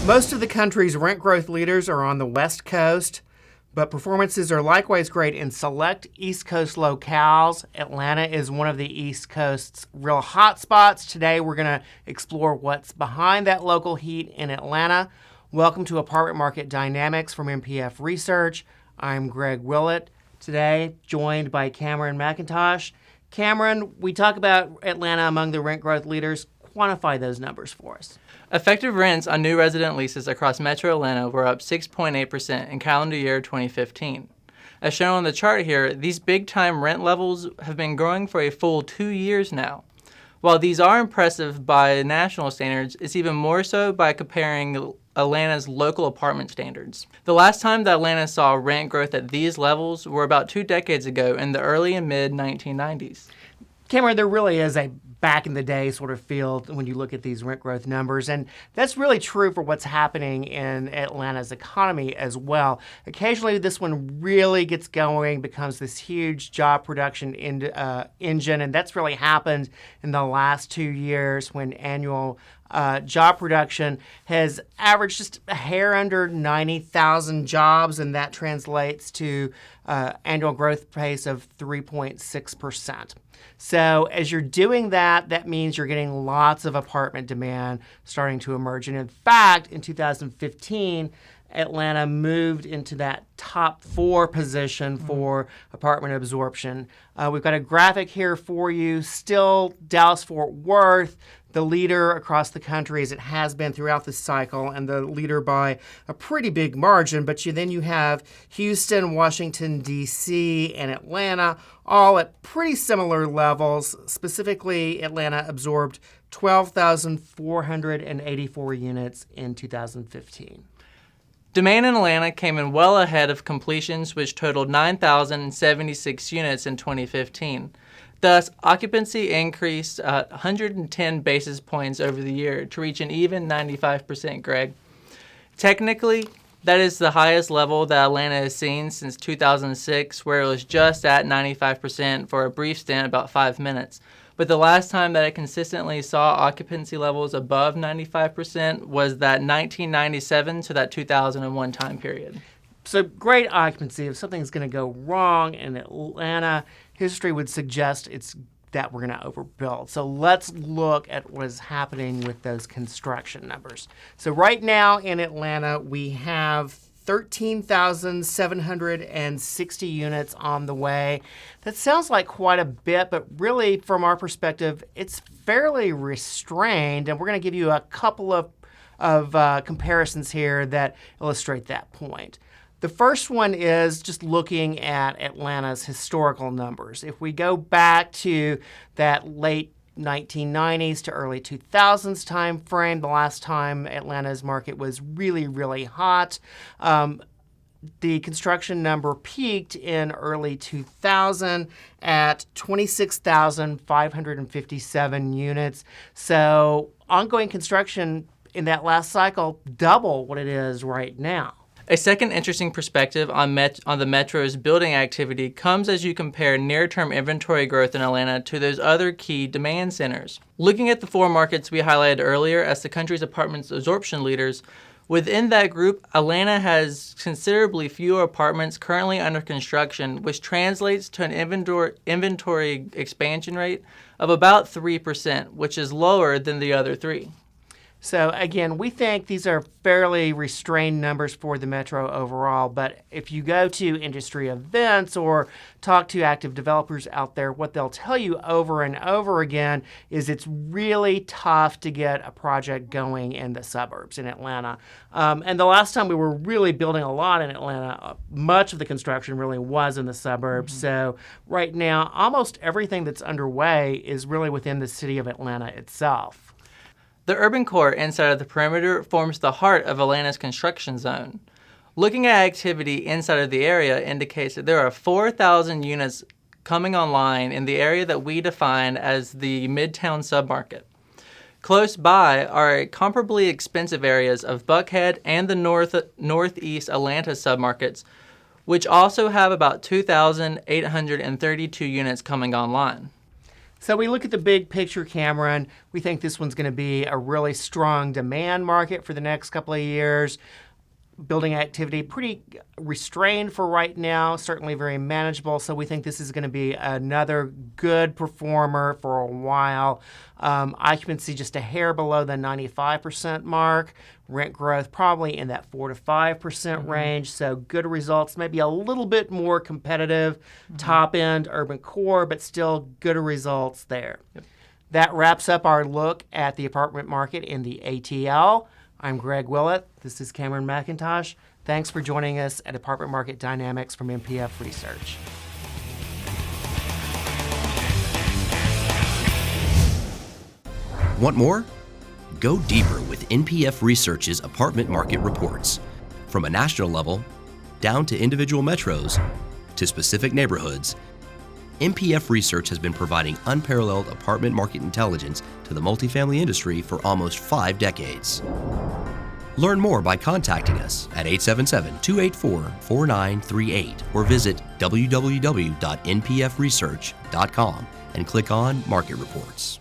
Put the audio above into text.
Most of the country's rent growth leaders are on the West Coast, but performances are likewise great in select East Coast locales. Atlanta is one of the East Coast's real hot spots. Today, we're going to explore what's behind that local heat in Atlanta. Welcome to Apartment Market Dynamics from MPF Research. I'm Greg Willett. Today, joined by Cameron McIntosh. Cameron, we talk about Atlanta among the rent growth leaders. Quantify those numbers for us. Effective rents on new resident leases across Metro Atlanta were up 6.8% in calendar year 2015. As shown on the chart here, these big-time rent levels have been growing for a full 2 years now. While these are impressive by national standards, it's even more so by comparing Atlanta's local apartment standards. The last time that Atlanta saw rent growth at these levels were about 2 decades ago in the early and mid-1990s. Cameron, there really is a back-in-the-day sort of feel when you look at these rent growth numbers, and that's really true for what's happening in Atlanta's economy as well. Occasionally, this one really gets going, becomes this huge job production engine, and that's really happened in the last 2 years when annual job production has averaged just a hair under 90,000 jobs, and that translates to annual growth pace of 3.6%. So as you're doing that, that means you're getting lots of apartment demand starting to emerge. And in fact, in 2015, Atlanta moved into that top 4 position for apartment absorption. We've got a graphic here for you. Still Dallas-Fort Worth, the leader across the country as it has been throughout this cycle, and the leader by a pretty big margin. But then you have Houston, Washington, D.C., and Atlanta, all at pretty similar levels. Specifically, Atlanta absorbed 12,484 units in 2015. Demand in Atlanta came in well ahead of completions, which totaled 9,076 units in 2015. Thus, occupancy increased 110 basis points over the year to reach an even 95%, Greg. Technically, that is the highest level that Atlanta has seen since 2006, where it was just at 95% for a brief stint, about 5 minutes. But the last time that it consistently saw occupancy levels above 95% was that 1997 to that 2001 time period. So great occupancy. If something's going to go wrong in Atlanta, history would suggest it's that we're going to overbuild. So let's look at what is happening with those construction numbers. So right now in Atlanta, we have 13,760 units on the way. That sounds like quite a bit, but really from our perspective, it's fairly restrained. And we're going to give you a couple of comparisons here that illustrate that point. The first one is just looking at Atlanta's historical numbers. If we go back to that late 1990s to early 2000s time frame, the last time Atlanta's market was really, really hot, the construction number peaked in early 2000 at 26,557 units. So ongoing construction in that last cycle, double what it is right now. A second interesting perspective on the Metro's building activity comes as you compare near-term inventory growth in Atlanta to those other key demand centers. Looking at the 4 markets we highlighted earlier as the country's apartment absorption leaders, within that group, Atlanta has considerably fewer apartments currently under construction, which translates to an inventory expansion rate of about 3%, which is lower than the other 3. So again, we think these are fairly restrained numbers for the Metro overall, but if you go to industry events or talk to active developers out there, what they'll tell you over and over again is it's really tough to get a project going in the suburbs in Atlanta. And the last time we were really building a lot in Atlanta, much of the construction really was in the suburbs. So right now, almost everything that's underway is really within the city of Atlanta itself. The urban core inside of the perimeter forms the heart of Atlanta's construction zone. Looking at activity inside of the area indicates that there are 4,000 units coming online in the area that we define as the Midtown submarket. Close by are comparably expensive areas of Buckhead and the northeast Atlanta submarkets, which also have about 2,832 units coming online. So we look at the big picture, Cameron. We think this one's going to be a really strong demand market for the next couple of years. Building activity pretty restrained for right now, certainly very manageable. So we think this is going to be another good performer for a while. Occupancy just a hair below the 95% mark. Rent growth probably in that 4 to 5% range. So good results, maybe a little bit more competitive, top end urban core, but still good results there. Yep. That wraps up our look at the apartment market in the ATL. I'm Greg Willett. This is Cameron McIntosh. Thanks for joining us at Apartment Market Dynamics from NPF Research. Want more? Go deeper with NPF Research's apartment market reports. From a national level, down to individual metros, to specific neighborhoods, NPF Research has been providing unparalleled apartment market intelligence to the multifamily industry for almost 5 decades. Learn more by contacting us at 877-284-4938 or visit www.npfresearch.com and click on Market Reports.